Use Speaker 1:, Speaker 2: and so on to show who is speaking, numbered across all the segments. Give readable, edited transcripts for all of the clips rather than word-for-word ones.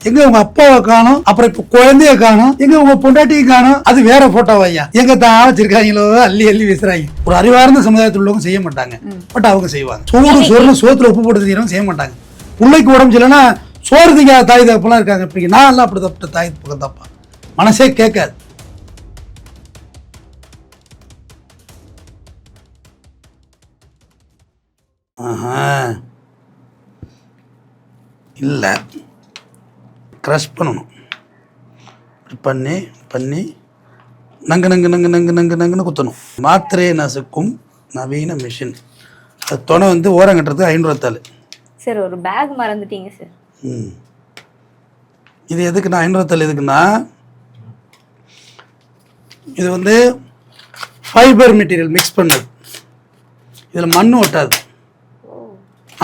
Speaker 1: எங்க உங்க அப்பாவை காணும், அப்புறம் இப்ப குழந்தைய காணும், எங்க உங்க பொண்டாட்டியும் காணும், அது வேற போட்டோ ஐயா. எங்க தான் வச்சிருக்காங்களோ அள்ளி அள்ளி வீசுறாங்க. ஒரு அறிவார்ந்த சமுதாயத்தில் உள்ளவங்க செய்ய மாட்டாங்க, பட் அவங்க செய்வாங்க. சோத்துல உப்பு போட்டு செய்யறவங்க செய்ய மாட்டாங்க. பிள்ளைக்கு உடம்பு இல்லைன்னா சோறு திங்க தாய் தகப்பெல்லாம் இருக்காங்க. இப்படி நான் எல்லாம் அப்படி தப்பு தாய் பக்கம் தப்பா மனசே கேட்காது. இல்லை, க்ரஷ் பண்ணணும். பண்ணி பண்ணி நங்கு நங்கு நங்கு நங்கு நங்கு நங்குன்னு குத்தணும். மாத்திரையை நசுக்கும் நவீன மிஷின். அது துணை வந்து ஓரம் கட்டுறது 500
Speaker 2: சார். ஒரு பேக் மறந்துட்டீங்க சார்.
Speaker 1: இது எதுக்குண்ணா 500 எதுக்குன்னா, இது வந்து ஃபைபர் மெட்டீரியல் மிக்ஸ் பண்ணது. இதில் மண் ஒட்டாது.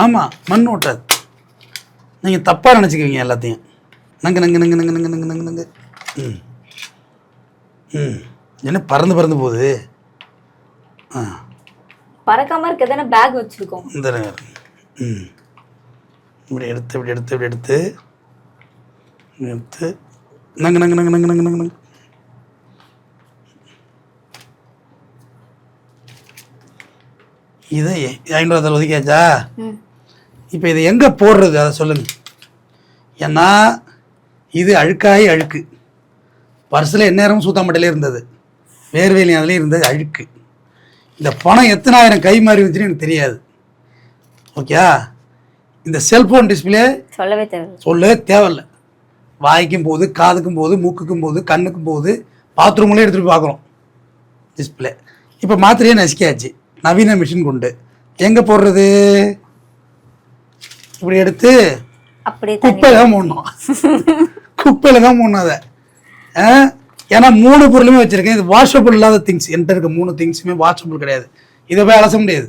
Speaker 1: ஆமாம், மண் ஒட்டாது. நீங்கள் தப்பாக நினச்சிக்குவீங்க எல்லாத்தையும். நங்கு நங்கு நங்கு நங்கு நங்கு நங்கு நங்கு நங்கு. என்ன பறந்து பறந்து போகுது?
Speaker 2: பறக்காம இருக்க தானே பேக் வச்சுருக்கோம்.
Speaker 1: இந்த இப்படி எடுத்து இப்படி எடுத்து இப்படி எடுத்து எடுத்து நங்கு நங்கு நங்கு நங்கு நங்கு நங்கு நங்கு. இதை 500 ஒதுக்கியாச்சா? இப்போ இதை எங்கே போடுறது அதை சொல்லுங்கள். ஏன்னா இது அழுக்காகி அழுக்கு. பர்ஸில் எந்நேரமும் சூத்தாமட்டையிலே இருந்தது, வேர்வேலி அதுலேயும் இருந்தது அழுக்கு. இந்த பணம் எத்தனை ஆயிரம் கை மாறி வந்துச்சுன்னு எனக்கு தெரியாது. ஓகே, இந்த செல்ஃபோன் டிஸ்பிளே சொல்லவே தேவையில்லை. வாய்க்கும் போது, காதுக்கும் போது, மூக்குக்கும் போது, கண்ணுக்கும் போது, பாத்ரூம்லேயே எடுத்துகிட்டு பார்க்குறோம் டிஸ்பிளே. இப்போ மாத்திரையே நசுக்கியாச்சு நவீன மிஷின் கொண்டு. எங்கே போடுறது? இப்படி எடுத்து குப்பையில தான் போடணும். குப்பையில தான் போடணும் அதை. ஏன்னா 3 பொருளுமே வச்சுருக்கேன். இது வாஷபிள் இல்லாத திங்ஸ். என்கிட்ட இருக்க 3 திங்ஸுமே வாஷபிள் கிடையாது. இதை போய் அலச முடியாது.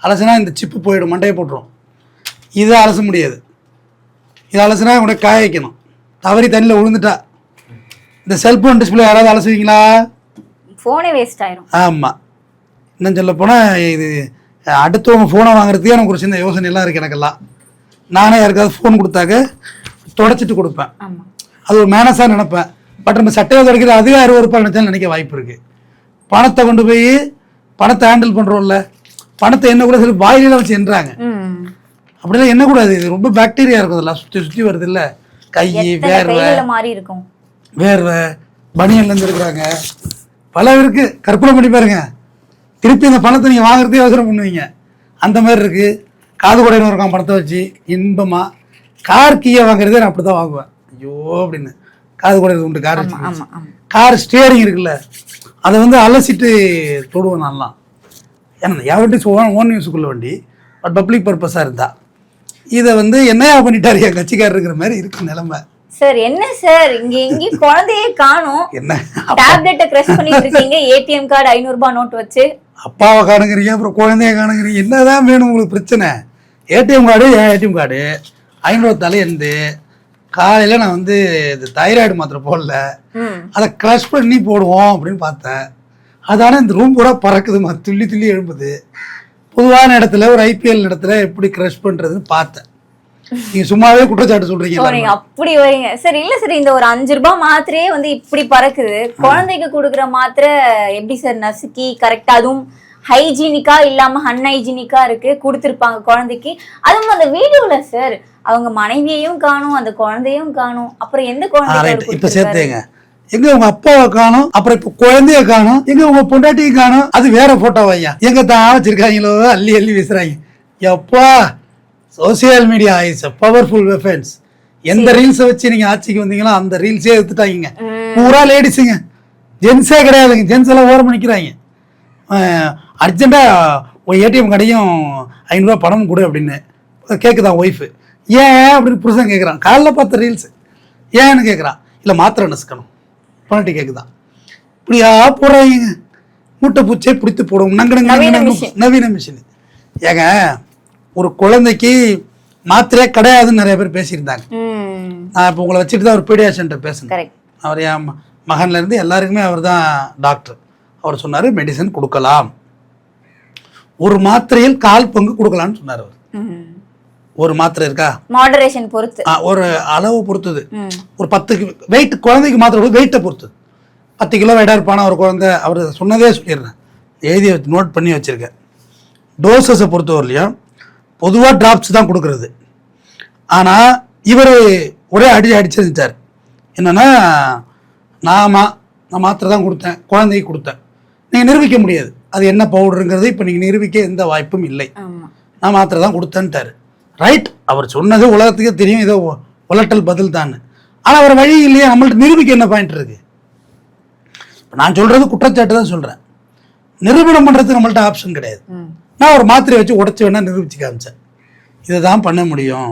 Speaker 1: அலசினா இந்த சிப்பு போயிடும், மண்டையை போட்டுரும். இதை அலச முடியாது. இதை அலசினா உடனே காய வைக்கணும். தவறி தண்ணியில் விழுந்துட்டா இந்த செல்ஃபோன் டிஸ்பிளே யாராவது அலசுவீங்களா?
Speaker 2: ஃபோனே வேஸ்ட் ஆயிரும்.
Speaker 1: ஆமாம். இன்னும் சொல்ல போனால் இது அடுத்தவங்க ஃபோனை வாங்குறதுக்கே எனக்கு ஒரு சின்ன யோசனையெல்லாம் இருக்குது எனக்கெல்லாம். நானே யாருக்காவது ஃபோன் கொடுத்தாக்க தொடச்சிட்டு கொடுப்பேன். அது ஒரு மேனஸாக நினைப்பேன். பட் நம்ம சட்டையை துடைக்கிற அதுவே 60 ரூபாய் நினைச்சாலும் நினைக்க வாய்ப்பு இருக்குது. பணத்தை கொண்டு போய் பணத்தை ஹேண்டில் பண்ணுறோம்ல, பணத்தை என்ன கூட சொல்லி வாயில வச்சு எண்ணுறாங்க. அப்படிலாம் எண்ணக்கூடாது. இது ரொம்ப பாக்டீரியா இருக்கும். அதெல்லாம் சுற்றி சுற்றி வருது இல்லை, கை வேர்வை பனியன்லேருந்து இருக்கிறாங்க. பல இருக்கு. கற்பனை பண்ணி பாருங்க. திருப்பி இந்த பணத்தை நீங்கள் வாங்குறதே அவசரம் பண்ணுவீங்க. அந்த மாதிரி இருக்குது. காது கூடையின்னு இருக்கான் பணத்தை வச்சு இன்பமாக. கார் கீயை வாங்குறதே நான் அப்படி தான் வாங்குவேன். ஐயோ அப்படின்னு காது கூட உண்டு. கார் வச்சு கார் ஸ்டியரிங் இருக்குல்ல, அதை வந்து அலசிட்டு தொடுவேன் நான்லாம். ஏன்னா என் வண்டி ஓன் யூஸுக்குள்ள வண்டி, பட் பப்ளிக் பர்பஸாக இருந்தா. இதை வந்து என்னையா பண்ணிட்டாரு என் கட்சிக்காரர் இருக்கிற மாதிரி இருக்கு நிலைமை.
Speaker 2: சார் என்ன சார் இங்க எங்கேயும் குழந்தையே காணும். என்ன டேப்லெட்டை கிரஷ் பண்ணிட்டு இருக்கீங்க? ஏடிஎம் கார்டு 500 ரூபாய் நோட் வச்சு
Speaker 1: அப்பாவை காணுங்கிறீங்க, அப்புறம் குழந்தைய காணுங்கிறீங்க. என்னதான் வேணும் உங்களுக்கு பிரச்சனை? ஏடிஎம் கார்டு, என் ஏடிஎம் கார்டு 500 இருந்து காலையில் நான் வந்து இது தைராய்டு மாத்திரை போடல, அதை க்ரஷ் பண்ணி போடுவோம் அப்படின்னு பார்த்தேன். அதான இந்த ரூம் பூரா பறக்குதுமா, துள்ளி துள்ளி எழும்புது. பொதுவான இடத்துல ஒரு ஐபிஎல் இடத்துல எப்படி க்ரஷ் பண்ணுறதுன்னு பார்த்தேன். நீங்க சும்மாவே குற்றச்சாட்டு சொல்றீங்க.
Speaker 2: அப்படி வரீங்க சார். இல்ல சார், இந்த ஒரு 5 ரூபாய் மாத்திரையே வந்து இப்படி பறக்குது. குழந்தைக்கு கொடுக்குற மாத்திரை எப்படி சார் நசுக்கி கரெக்டா, அதுவும் ஹைஜீனிக்கா இல்லாம அன்ஹைஜீனிக்கா இருக்கு கொடுத்துருப்பாங்க குழந்தைக்கு. அதுவும் அந்த வீடியோல சார் அவங்க மனைவியையும் காணும், அந்த குழந்தையும் காணும். அப்புறம் எந்த குழந்தை
Speaker 1: இப்ப சேர்த்தேங்க? எங்க உங்க அப்பாவை காணும், அப்புறம் இப்ப குழந்தைய காணும், எங்க உங்க பொண்டாட்டியும் காணும், அது வேற போட்டோ ஐயா. எங்க தான் வச்சிருக்காங்களோ அள்ளி அள்ளி வீசுறாங்க. எப்பா, social media is a powerful weapons. எந்த ரீல்ஸை வச்சு நீங்க ஆட்சிக்கு வந்தீங்களோ அந்த ரீல்ஸே எடுத்துட்டாங்க. பூரா லேடிஸுங்க, ஜென்ஸே கிடையாதுங்க. ஜென்ஸ் எல்லாம் ஓரம் பண்ணிக்கிறாங்க. அர்ஜென்ட்டா ஒரு ஏடிஎம் கடையும் 500 ரூபாய் பணமும் கொடு அப்படின்னு கேட்குதான் ஒய்ஃபு. ஏன் அப்படின்னு புருஷன் கேட்குறான். காலைல பார்த்த ரீல்ஸு ஏன்னு கேட்குறான். இல்லை மாத்திரை நசுக்கணும் பணட்டி கேட்குதான். இப்படியா போடுறாங்க. மூட்டை பூச்சே பிடித்து போடுவோம். நவீன மிஷின். ஏங்க, ஒரு குழந்தைக்கு மாத்திரையே கிடையாதுன்னு நிறைய பேர் பேசியிருந்தாங்க. நான் இப்போ உங்களை வச்சுட்டு தான் ஒரு பீடியாட்ரியன்ட்ட பேசினேன். அவர் என் மகன்லேருந்து எல்லாருக்குமே அவர் தான் டாக்டர். அவர் சொன்னார் மெடிசன் கொடுக்கலாம், ஒரு மாத்திரையில் 1/4 பங்கு கொடுக்கலான்னு சொன்னார். அவர் ஒரு மாத்திரை இருக்கா,
Speaker 2: மாடரேஷன் பொறுத்து,
Speaker 1: ஒரு அளவு பொறுத்தது.
Speaker 2: ம்.
Speaker 1: ஒரு 10 வெயிட் குழந்தைக்கு மாத்திரை வெயிட்டை பொறுத்தது. 10 கிலோ வெயிட்டாக இருப்பானா ஒரு குழந்தை, அவர் சொன்னதே சொல்லிடுறேன், எழுதி நோட் பண்ணி வச்சுருக்கேன். டோசஸை பொறுத்தவரையிலையும் பொதுவாக ட்ராப்ஸ் தான் கொடுக்குறது. ஆனால் இவர் ஒரே அடிச்சிருந்துட்டார். என்னென்னா நான் மாத்திரை தான் கொடுத்தேன், குழந்தைக்கு கொடுத்தேன். நீங்கள் நிரூபிக்க முடியாது அது என்ன பவுடருங்கிறது. இப்போ நீங்கள் நிரூபிக்க எந்த வாய்ப்பும் இல்லை. நான் மாத்திரை தான் கொடுத்தேன்ட்டார். ரைட், அவர் சொன்னது உலகத்துக்கே தெரியும், இதோ உலட்டல் பதில் தான். ஆனால் அவர் வழி இல்லையா, நம்மள்ட்ட நிரூபிக்க என்ன பாயிண்ட் இருக்குது? நான் சொல்கிறது குற்றச்சாட்டு தான் சொல்கிறேன், நிரூபணம் பண்ணுறதுக்கு நம்மள்ட்ட ஆப்ஷன் கிடையாது. நான் ஒரு மாத்திரையை வச்சு உடச்சி வேணா நிரூபிச்சு காமிச்சேன். இதை தான் பண்ண முடியும்,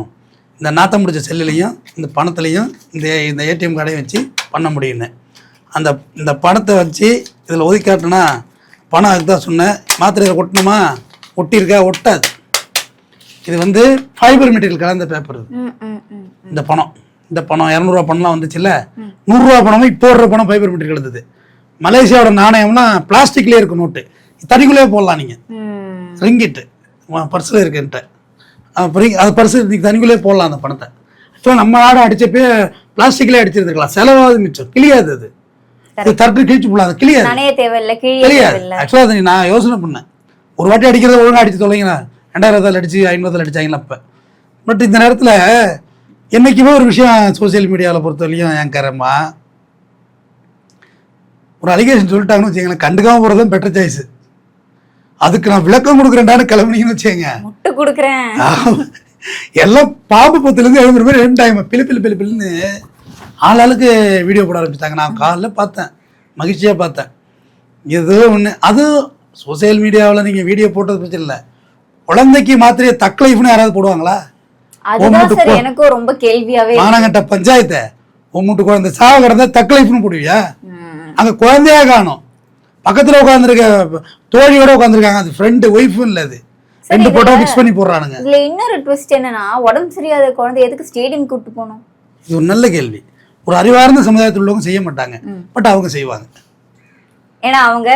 Speaker 1: இந்த நாத்தம் முடிச்ச செல்லுலையும் இந்த பணத்துலையும் இந்த ஏடிஎம் கார்டையும் வச்சு பண்ண முடியும்னு. இந்த பணத்தை வச்சு இதில் ஒதுக்காட்டினா பணம் அதுக்கு தான் சொன்னேன். மாத்திரையில் ஒட்டணுமா, ஒட்டியிருக்கா, ஒட்டாது. இது வந்து ஃபைபர் மெட்டீரியல் கலந்த பேப்பர். இந்த பணம் 200 ரூபா பணம்லாம் வந்துச்சுல்ல, 100 ரூபா பணமும் இப்போ போடுற பணம் ஃபைபர் மெட்டீரியல் இருந்தது. மலேசியாவோட நாணயம்லாம் பிளாஸ்டிக்லேயே இருக்கும், நோட்டு தனிக்குள்ளேயே போடலாம். நீங்கள் ரிங்கிட்டு பர்ஸில் இருக்குன்ட்டு அது பர்ஸு தனிக்குள்ளேயே போடலாம் அந்த பணத்தை. ஆக்சுவலாக நம்ம நாடு அடிச்சப்பே பிளாஸ்டிக்லேயே அடிச்சிருந்துருக்கலாம், செலவாவது மிச்சம், கிளியாது. அது தட்டு கிழிச்சு போடலாம், அது கிளியாது. ஆக்சுவலாக அதை நான் யோசனை பண்ணேன், ஒரு வாட்டி அடிக்கிறத ஒழுங்காக அடிச்சு தொலைங்கண்ணா, 2000 அடிச்சு 500 அடிச்சாங்களா அப்போ. பட் இந்த நேரத்தில் என்றைக்குமே ஒரு விஷயம் சோசியல் மீடியாவில் பொறுத்தவரையும் ஏங்கரம்மா ஒரு அலிகேஷன் சொல்லிட்டாங்கன்னு வச்சுக்கங்களேன், கண்டுக்காம போகிறதும் பெட்டர் சாய்ஸ். அதுக்கு நான் விளக்கம் கொடுக்குறேன்டான்னு கிளம்புனீங்கன்னு வச்சுங்க, முட்டை கொடுக்குறேன். எல்லாம் பாம்பு பத்துலேருந்து எழுதுற மாதிரி 2 டைம் பிலிப்பில்னு ஆளாளுக்கு வீடியோ போட ஆரம்பிச்சிட்டாங்க. நான் காலைல பார்த்தேன், மகிழ்ச்சியாக பார்த்தேன். ஏதோ ஒன்று, அது சோசியல் மீடியாவில் நீங்கள் வீடியோ போட்டது பிரச்சனை இல்லை, குழந்தைக்கு மாத்திரையை தக்லைஃப்னு யாராவது போடுவாங்களா?
Speaker 2: எனக்கும் ரொம்ப கேள்வியாவே
Speaker 1: மானங்கட்ட பஞ்சாயத்தை உம்மூட்டு குழந்தை சாவ கிடந்தா தக்லைஃப்னு போடுவியா? அங்கே குழந்தையா காணும், பக்கத்தில் உட்காந்துருக்க தோழியோட உட்காந்துருக்காங்க, அது ஃப்ரெண்டு ஒய்ஃபும் இல்லை, அது 2 போட்டோ மிக்ஸ் பண்ணி போடுறானுங்க.
Speaker 2: இதுல இன்னொரு ட்விஸ்ட் என்னன்னா, உடம்பு சரியாத குழந்தை எதுக்கு ஸ்டேடியம் கூட்டு போகணும்?
Speaker 1: இது ஒரு நல்ல கேள்வி. ஒரு அறிவார்ந்த சமுதாயத்தில் உள்ளவங்க செய்ய மாட்டாங்க, பட் அவங்க செய்வாங்க.
Speaker 2: ஏன்னா அவங்க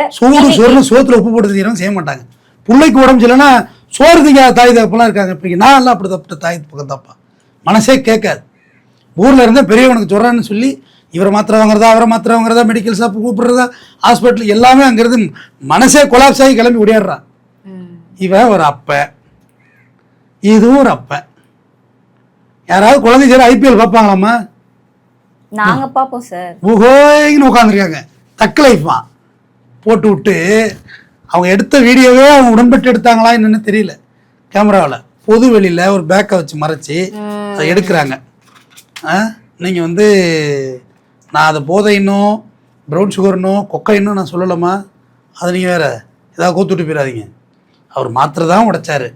Speaker 1: சோத்துல உப்பு போட்டு செய்யறவங்க செய்ய மாட்டாங்க. பிள்ளைக்கு உடம்பு சரியில்லைன்னா சோறு திங்க தாய் தகப்பெல்லாம் இருக்காங்க. இப்படி நான் எல்லாம் அப்படி தப்பு, தாய் பக்கம் தப்பா, மனசே கேட்காது. ஊர்ல இருந்தா பெரியவனுக்கு சொல்றான்னு சொல்லி இவரை மாத்திரை வாங்குறதா, அவரை மாத்திரை வாங்குறதா, மெடிக்கல் ஷாப் கூப்பிடுறதா, ஹாஸ்பிட்டல் எல்லாமே அங்கிறது மனசே கொலாப்ஸ் ஆகி கிளம்பி ஓடியாடுறான். இவன் ஒரு அப்ப, இதுவும் ஒரு அப்ப. யாராவது குழந்தை சரி ஐபிஎல் பார்ப்பாங்களாமா?
Speaker 2: நாங்க பாப்போம் சார்.
Speaker 1: ஊஹோய்னு உட்காந்துருக்காங்க, தக்க லைஃபா போட்டு விட்டு. அவங்க எடுத்த வீடியோவே அவங்க உடன்பட்டு எடுத்தாங்களா என்னன்னு தெரியல. கேமராவில் பொது வெளியில் ஒரு பேக்கை வச்சு மறைச்சி அதை எடுக்கிறாங்க. நீங்கள் வந்து நான் அதை போதைன்னும் ப்ரௌன் சுகர்னும் கொக்கைன்னும் நான் சொல்லலாமா? அதை நீங்கள் வேற ஏதாவது கோத்துட்டு போயிடாதீங்க. அவர் மாத்திரை தான் உடைச்சாரு.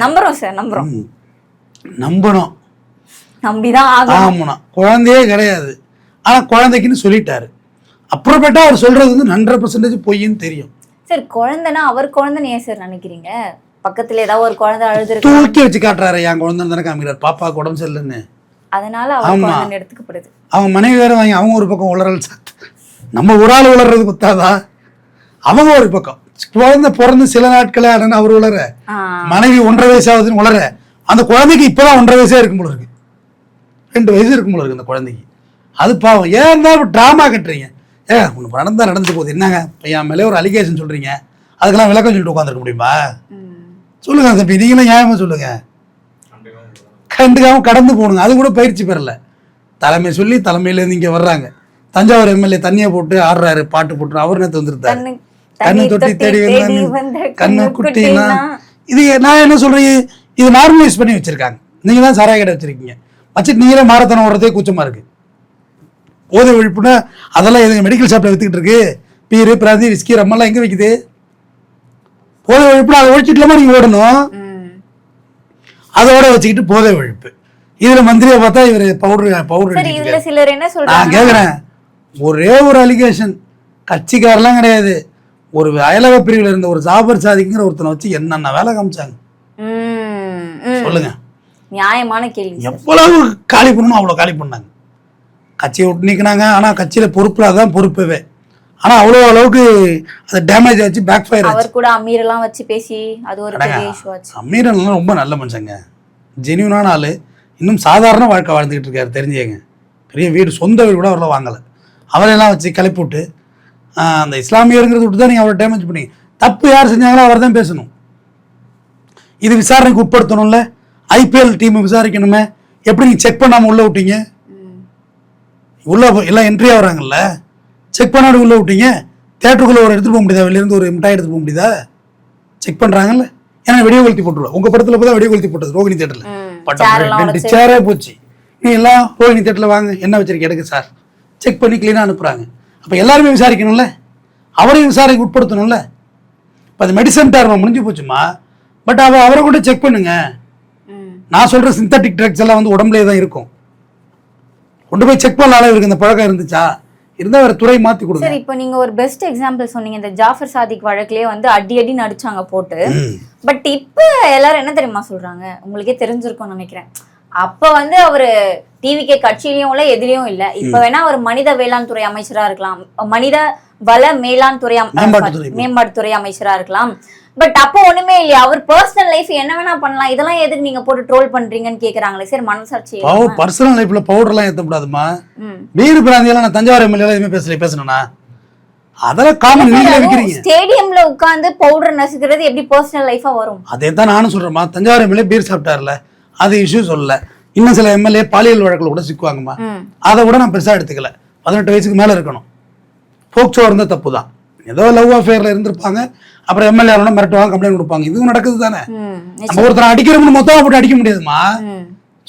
Speaker 2: நம்புறோம் சார், நம்புறோம்,
Speaker 1: நம்பணும்,
Speaker 2: நம்பிதான்
Speaker 1: ஆமாம். குழந்தையே கிடையாது, ஆனால் குழந்தைக்குன்னு சொல்லிட்டாரு. அப்புறப்பட்டா அவர் சொல்றது வந்து 100% பொய்ன்னு தெரியும்.
Speaker 2: சார் குழந்தைனா அவர் குழந்தைன்னு ஏன் சார் நினைக்கிறீங்க? பக்கத்துல ஏதாவது ஒரு குழந்தை அழுது
Speaker 1: தூக்கி வச்சு காட்டுறாரு, என் குழந்தைன்னு தானே காமிக்கிறார், பாப்பாவுக்கு உடம்பு சரியில்லைன்னு.
Speaker 2: அதனால அவர் குழந்தை எடுத்துக்கப்படுது.
Speaker 1: அவங்க மனைவி வேற வாங்கி அவங்க ஒரு பக்கம் உளறல் சாத்து, நம்ம ஒரு ஆள் உளறது குத்தாதா? அவங்க ஒரு பக்கம் குழந்தை பிறந்து சில நாட்களே ஆனா அவர் உளற, மனைவி 1.5 வயசு ஆகுதுன்னு உளற. அந்த குழந்தைக்கு இப்பதான் 1.5 வயசே இருக்கும் போல இருக்கு, 2 வயசு இருக்கும் போல இருக்கு அந்த குழந்தைக்கு. அது பாவம். ஏன் தான் ட்ராமா கட்டுறீங்க? ஒன்று நடந்து போகுது, என்னங்க என் மேலே ஒரு அலிகேஷன் சொல்றீங்க, அதுக்கெல்லாம் விளக்கம் சொல்லிட்டு உட்காந்துருக்க முடியுமா? சொல்லுங்க தம்பி, நீங்களும் நியாயமா சொல்லுங்க. கண்டுக்காம கடந்து போகணுங்க, அது கூட பயிற்சி பெறல. தலைமை சொல்லி தலைமையிலேருந்து இங்கே வர்றாங்க. தஞ்சாவூர் எம்எல்ஏ தண்ணியை போட்டு ஆடுறாரு, பாட்டு போட்டு, அவர் நேற்று வந்துருந்தாரு. கண்ணு தொட்டி தேடி வந்தாங்க கண்ணு குட்டினா. இது நான் என்ன சொல்றேன், இது நார்மலைஸ் பண்ணி வச்சிருக்காங்க. நீங்க தான் சாராய கடை வச்சிருக்கீங்க, வச்சுட்டு நீங்களே மாரத்தனம் ஓடுறதே கூச்சமா இருக்கு. போதை ஒழிப்புனா அதெல்லாம் எதுங்க மெடிக்கல் ஷாப்ல வித்துக்கிட்டு இருக்கு? பீரு பிராந்தி விஸ்கி ரம்மெல்லாம் எங்க விற்குது? போதை ஒழிப்புனா அதை ஒழிச்சிட்டுலாமா நீங்க ஓடணும்? அதோட வச்சுக்கிட்டு போதை ஒழிப்பு. இதுல மந்திரியை பார்த்தா இவர் பவுடர். நான் கேக்குறேன், ஒரே ஒரு அலிகேஷன், கட்சிக்காரெல்லாம் கிடையாது, ஒரு அயலக பிரிவில் இருந்த ஒரு ஜாபர் சாதிக்குங்கிற ஒருத்தனை வச்சு என்னென்ன வேலை காமிச்சாங்க சொல்லுங்க.
Speaker 2: நியாயமான கேள்வி.
Speaker 1: எவ்வளவு காலி பண்ணணும் அவ்வளவு காலி பண்ணாங்க, கட்சியை விட்டு நீக்கினாங்க. ஆனா கட்சியில பொறுப்புல தான் பொறுப்பவே. ஆனா அவ்வளவு அளவுக்கு அது டேமேஜ் ஆச்சு, பேக் ஃபயர் ஆச்சு.
Speaker 2: அவர் கூட அமீரெல்லாம் வச்சு பேசி அது ஒரு பெரிய இஷ்யூ ஆச்சு.
Speaker 1: அமீரெல்லாம் ரொம்ப நல்ல மனுஷங்க, ஜென்யூனான ஆள், இன்னும் சாதாரண வாழ்க்கை வாழ்ந்துக்கிட்டு இருக்காரு தெரிஞ்சுங்க. பெரிய வீடு, சொந்த வீடு கூட அவரெல்லாம் வாங்கலை. அவரையெல்லாம் வச்சு கிளப்பி விட்டு அந்த இஸ்லாமியருங்கிறது விட்டு தான் நீங்கள் அவரை டேமேஜ் பண்ணி, தப்பு யார் செஞ்சாங்களோ அவர் தான் பேசணும். இது விசாரணைக்கு உட்படுத்தணும்ல. ஐபிஎல் டீம் விசாரிக்கணுமே, எப்படி நீங்கள் செக் பண்ணாமல் உள்ளே விட்டீங்க? உள்ளே எல்லாம் என்ட்ரி ஆகுறாங்கல்ல, செக் பண்ணாடி உள்ளே விட்டீங்க. தேட்டருக்குள்ளே ஒரு எடுத்துகிட்டு போக முடியுதா? வெளியிருந்து ஒரு மிட்டாய் எடுத்துகிட்டு போக முடியுதா? செக் பண்ணுறாங்கல்ல. ஏன்னா வெடியோ கொளுத்தி போட்டுருவோம். உங்கள் படத்தில் போய் தான் வெடியோ கொளுத்தி போட்டது ரோகிணி தேட்டரில். பட்டம் சேரே போச்சு. நீ எல்லாம் ரோகிணி தேட்டரில் வாங்க, என்ன வச்சிருக்க எடுக்க சார், செக் பண்ணி க்ளீனாக அனுப்புகிறாங்க. அப்போ எல்லாருமே விசாரிக்கணும்ல, அவரையும் விசாரணைக்கு உட்படுத்தணும்ல. இப்போ அது மெடிசன் டேர்மா முடிஞ்சு போச்சுமா. பட் அவரை கூட செக் பண்ணுங்க. நான் சொல்கிற சிந்தட்டிக் ட்ரக்ஸ் எல்லாம் வந்து உடம்புலேயே தான் இருக்கும். கொண்டு போய் செக் பண்ண அளவு இருக்கு. இந்த பழக்கம் இருந்துச்சா? இருந்தால் வேறு துறை மாற்றி கொடுங்க.
Speaker 2: சார், இப்போ நீங்கள் ஒரு பெஸ்ட் எக்ஸாம்பிள் சொன்னீங்க. இந்த ஜாஃபர் சாதிக் வழக்கிலே வந்து அடி நடிச்சாங்க போட்டு. பட் இப்போ எல்லாரும் என்ன தெரியுமா சொல்கிறாங்க, உங்களுக்கே தெரிஞ்சிருக்கும்னு நினைக்கிறேன். அப்போ வந்து அவர் டிவிகே கட்சியிலையும் இல்லை, எதுலேயும் இல்லை. இப்போ வேணா ஒரு மனித வேளாண் துறை அமைச்சராக இருக்கலாம், மனித வள மேலாண் துறை மேம்பாட்டுத்துறை அமைச்சராக இருக்கலாம். பட் அப்போ ஒண்ணுமே இல்லையா? அவர் பர்சனல் லைஃப் என்ன வேணா பண்ணலாம், இதெல்லாம் எதுக்கு நீங்க போட்டு ட்ரோல் பண்றீங்கன்னு கேக்குறாங்களே சார். மனசாட்சி
Speaker 1: பர்சனல் லைஃப்ல பவுடர் எல்லாம் ஏத்தக்கூடாதுமா. வீடு பிராந்தியெல்லாம் நான் தஞ்சாவூர் எம்எல்ஏ எதுவுமே பேசணும்னா அதெல்லாம் காமன். நீங்களே விக்கிறீங்க.
Speaker 2: ஸ்டேடியம்ல உட்கார்ந்து பவுடர் நசுக்கிறது எப்படி பர்சனல் லைஃபா வரும்?
Speaker 1: அதே தான் நானும் சொல்றேன்மா. தஞ்சாவூர் எம்எல்ஏ பீர் சாப்பிட்டாருல, அது இஷ்யூ சொல்லல. இன்னும் சில எம்எல்ஏ பாலியல் வழக்குல கூட சிக்குவாங்கம்மா. அதை கூட நான் பெருசா எடுத்துக்கல. 18 வயசுக்கு மேல இருக்கணும். போக்சோ இருந்தா தப்பு தான். ஏதோ லவ் அஃபேர்ல இருந்திருப்பாங்க, அப்புறம் எம்எல்ஏ மிரட்டுவாங்க, கம்ப்ளைண்ட் கொடுப்பாங்க. இதுவும் நடக்குது தானே. நம்ம ஒருத்தரை அடிக்கிறோம்னு மொத்தம் போட்டு அடிக்க முடியாதுமா.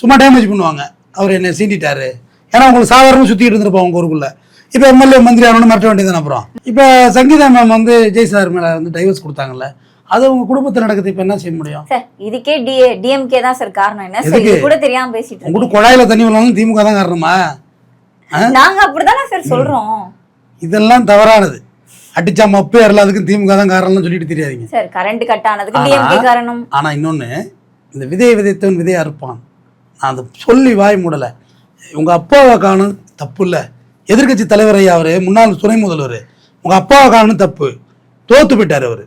Speaker 1: சும்மா டேமேஜ் பண்ணுவாங்க. அவர் என்ன சீண்டிட்டாரு, ஏன்னா உங்களுக்கு சாதாரணமாக சுத்திட்டு இருந்திருப்பாங்க உங்க ஊருக்குள்ள. இப்போ எம்எல்ஏ மந்திரி ஆனோன்னு மிரட்ட வேண்டியது. அப்புறம் இப்போ சங்கீதா மேம் வந்து ஜெய் சார் மேல வந்து டைவர்ஸ் கொடுத்தாங்கல்ல, அது உங்க குடும்பத்தில் நடக்குது. இப்போ என்ன செய்ய முடியும்?
Speaker 2: இதுக்கே டிஎம்கே தான் சார் காரணம். என்ன சார் இது கூட தெரியாம பேசிட்டு
Speaker 1: உங்களுக்கு குழாயில தண்ணி வரலாம் திமுக தான் காரணமா?
Speaker 2: நாங்க அப்படிதானே சார் சொல்றோம்.
Speaker 1: இதெல்லாம் தவறானது. அடிச்சா மப்பு ஏறல, அதுக்கு திமுக தான் காரணம்னு சொல்லிட்டு தெரியாதீங்க
Speaker 2: சார். கரண்ட் கட் ஆனதுக்கு டிஎம்கே காரணம்.
Speaker 1: ஆனா இன்னொன்னு, இந்த விதையை விதைத்தவன் விதையை அறுப்பான். நான் அதை சொல்லி வாய் மூடல. உங்க அப்பாவை காணும் தப்பு இல்லை. எதிர்கட்சி தலைவர் ஐயா அவரு, முன்னாள் துணை முதல்வர், உங்க அப்பாவை காணும் தப்பு. தோத்து போயிட்டாரு அவரு.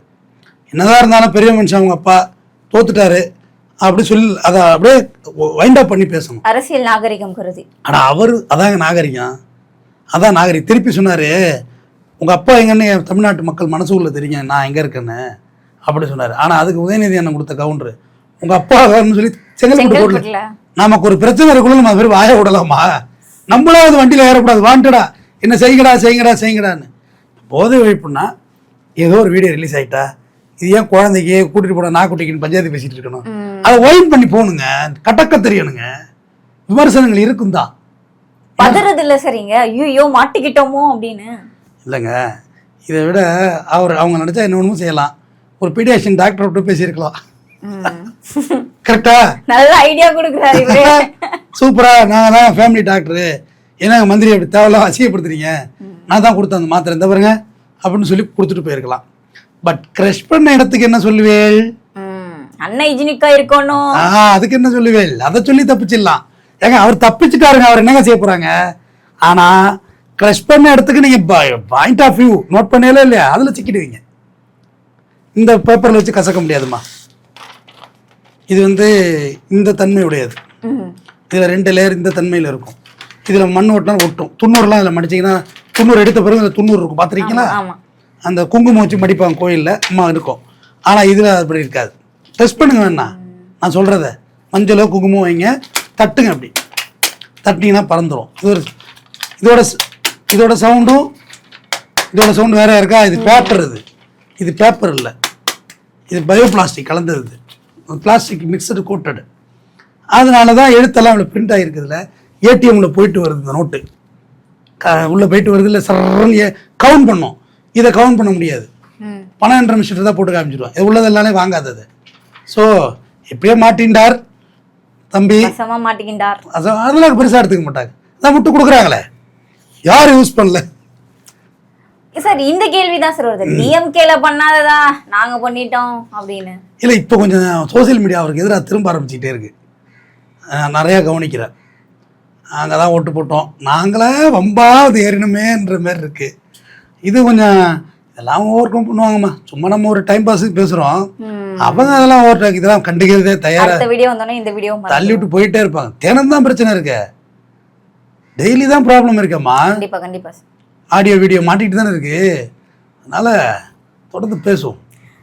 Speaker 1: என்னதான் இருந்தாலும் பெரிய மனுஷன் அவங்க அப்பா தோத்துட்டாரு அப்படி சொல்லி அதை அப்படியே வைண்ட் அப் பண்ணி பேசணும்.
Speaker 2: அரசியல் நாகரிகம் கருதி.
Speaker 1: ஆனா அவரு அதாங்க நாகரிகம். அதான் நாகரிகம். திருப்பி சொன்னாரு, உங்க அப்பா எங்கன்னு தமிழ்நாட்டு மக்கள் மனசுக்குள்ள தெரியும் நான் எங்க இருக்கேன்னு அப்படி சொன்னாரு. ஆனா அதுக்கு உதயநிதி அண்ணன் கொடுத்த கவுண்டரு, உங்க அப்பா சொல்லி செங்கல்பட்டு நமக்கு ஒரு பிரச்சனை இருக்குள்ள நம்ம பேர் வாய விடலாமா? நம்மளாவது வண்டியில ஏறக்கூடாது, வாண்டடா என்ன செய்யுங்கடான்னு. போதை வைப்புனா ஏதோ ஒரு வீடியோ ரிலீஸ் ஆயிட்டா, இது ஏன் குழந்தைக்கு கூட்டிட்டு போன நாக்குட்டிக்குன்னு பஞ்சாயத்து பேசிட்டு இருக்கணும். அதை ஒயின் பண்ணி போகணுங்க, கட்டக்க தெரியணுங்க. விமர்சனங்கள் இருக்கும் தான்.
Speaker 2: பதறது இல்லை சரிங்க, ஐயோ மாட்டிக்கிட்டோமோ அப்படின்னு
Speaker 1: இல்லைங்க. இதை விட அவங்க நினைச்சா என்ன ஒன்றும் செய்யலாம். ஒரு பீடியாஷியன் டாக்டர் விட்டு பேசியிருக்கலாம். கரெக்டா?
Speaker 2: நல்ல ஐடியா கொடுக்குறாரு
Speaker 1: சூப்பரா. நாங்க தான் ஃபேமிலி டாக்டரு, ஏன்னா மந்திரி அப்படி தேவையில்லாம் அசிங்கப்படுத்துறீங்க, நான் தான் கொடுத்தேன் அந்த மாத்திரை இந்த பாருங்க அப்படின்னு சொல்லி கொடுத்துட்டு போயிருக்கலாம். பட் கிரஷ் பண்ண இடத்துக்கு என்ன சொல்லுவேள்?
Speaker 2: அன்ஹைஜீனிக்கா இருக்கணும்.
Speaker 1: அதுக்கு என்ன சொல்லுவேள்? அதை சொல்லி தப்பிச்சிடலாம். ஏங்க அவர் தப்பிச்சுட்டாருங்க, அவர் என்னங்க செய்ய போறாங்க? ஆனா கிரஷ் பண்ண இடத்துக்கு நீங்க பாயிண்ட் ஆஃப் வியூ நோட் பண்ணல இல்லையா, அதுல சிக்கிடுவீங்க. இந்த பேப்பர்ல வச்சு கசக்க முடியாதுமா. இது வந்து இந்த தன்மை உடையது. இதுல 2 லேயர் இந்த தன்மையில இருக்கும். இதுல மண் ஓட்டினா ஒட்டும். 90 இதுல மடிச்சிங்கன்னா 90 எடுத்த பிறகு இந்த 90 இருக்கும். பாத்திருக்கீங்களா? அந்த குங்குமம் வச்சு மடிப்பாங்க கோயில்ல, அம்மா இருக்கும். ஆனா இதுல அப்படி இருக்காது. டெஸ்ட் பண்ணுங்க வேணா, நான் சொல்றத. மஞ்சளோ குங்குமம் வைங்க, தட்டுங்க. அப்படி தட்டிங்கன்னா பறந்துடும். இதோட சவுண்டு வேற இருக்கா? இது பேப்பர். இது பேப்பர் இல்லை, இது பயோ பிளாஸ்டிக் கலந்தது. Plastic mixed coated. அதனால தான் எழுத்தெல்லாம் இவ்வளோ பிரிண்ட் ஆகிருக்குதுல. ஏடிஎம்ல போயிட்டு வருது இந்த நோட்டு, உள்ளே போயிட்டு வருது இல்லை, சரன்னு கவுண்ட் பண்ணோம். இதை கவுண்ட் பண்ண முடியாது. 12 நிமிஷத்துல தான் போட்டு காமிச்சிடுவோம். இது உள்ளதெல்லாமே வாங்காதது. ஸோ எப்படியோ மாட்டின்டார் தம்பி,
Speaker 2: மாட்டிக்கின்றார்.
Speaker 1: அதெல்லாம் பெருசாக எடுத்துக்க மாட்டாங்க. அதான் விட்டு கொடுக்குறாங்களே, யாரும் யூஸ் பண்ணல.
Speaker 2: சார் இந்த கேள்விதான் சார் வருது, டிஎம்கேல பண்ணாததா நாங்க பண்ணிட்டோம் அப்படின்னு.
Speaker 1: இல்ல இப்போ கொஞ்சம் சோசியல் மீடியா அவருக்கு எதிராக திரும்ப ஆரம்பிச்சுக்கிட்டே இருக்கு. நிறைய கவனிக்கிறேன். நாங்கள் தான் ஓட்டு போட்டோம், நாங்களே வம்பாவது ஏறணுமேன்ற மாதிரி இருக்கு. இது கொஞ்சம் இதெல்லாம் ஓவர் கம் பண்ணுவாங்கம்மா. சும்மா நம்ம ஒரு டைம் பாஸுக்கு பேசுகிறோம். அவங்க அதெல்லாம் ஓவர்டேக் இதெல்லாம் கண்டுக்கிறதே தயாரா
Speaker 2: அடுத்த வீடியோ வந்தோடனே இந்த வீடியோ
Speaker 1: தள்ளி விட்டு போயிட்டே இருப்பாங்க. தினம் தான் பிரச்சனை இருக்கு, டெய்லி தான் ப்ராப்ளம் இருக்கம்மா.
Speaker 2: கண்டிப்பா கண்டிப்பா
Speaker 1: ஆடியோ வீடியோ மாட்டிக்கிட்டு தானே இருக்கு. அதனால தொடர்ந்து பேசுவோம்.